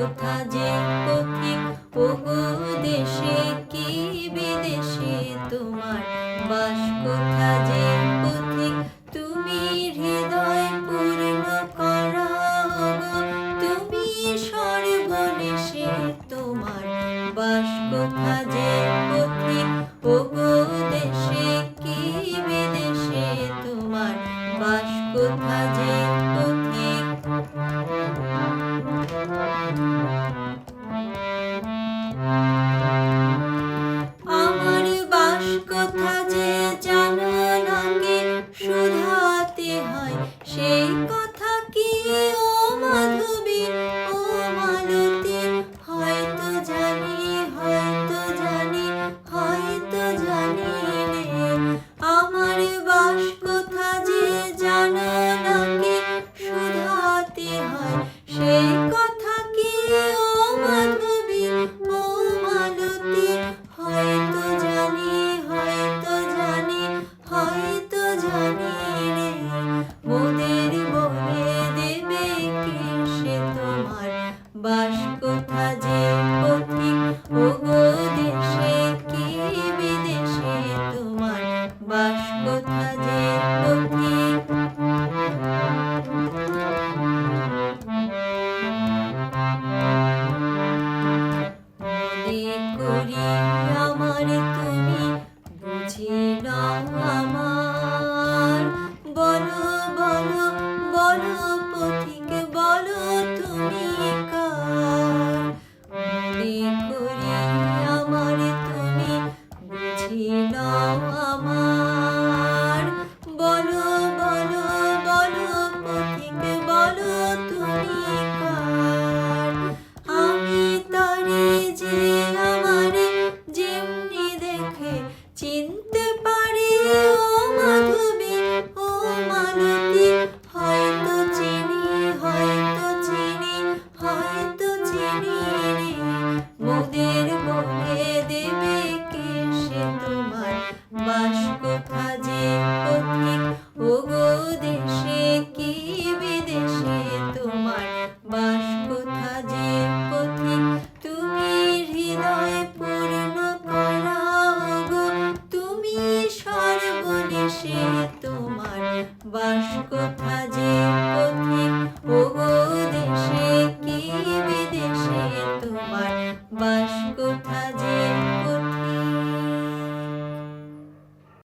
কোথা যে পথিক ওগো দেশে কি বিদেশে তোমার বাস কোথা যে পথিক তুমি হৃদয় পূর্ণ করা ওগো তুমি সর্বনেশে তোমার বাস কোথা যে পথিক ওগো দেশে কি বিদেশে তোমার বাস কোথা যে পথিক। আমার বাস কোথা যে জানো নাকি শুধাতে হয় সেই কথা কি ও মাধবী ও মালতী হয়তো জানি হয়তো জানি হয়তো জানি রে। আমার বাস কোথা যে জানো নাকি শুধাতে হয় সেই কথা কি ও মাধবী ও মালতী হয়তো জানি হয়তো জানি হয়তো জানি রে। মোদের বলে দেবে কে সে তোমার বাস কোথা যে পথিক ওগো দেশে কি বিদেশে তোমার বাস কোথা যে পথিক। মনে করি আমার তুমি বুঝি না আমার বলো বলো বলো পথিক বলো তুমি কার। মনে করি আমার তুমি বুঝি না আমার বলো বলো বলো পথিক বলো তুমি কার। আমি তারে যে আমারে যেমনি দেখে চিনতে পারি ও মাধবী ও মালতী হয়তো চিনি হয়তো চিনি হয়তো চিনি রে। মোদের বলে দেবে কে সে তোমার বাস কোথা যে পথিক ওগো দেশে কি বিদেশে তোমার বাস কোথা যে পথিক তুমি হৃদয় পূর্ণ করা ওগো তুমি সর্বনেশে তোমার বাস কোথা যে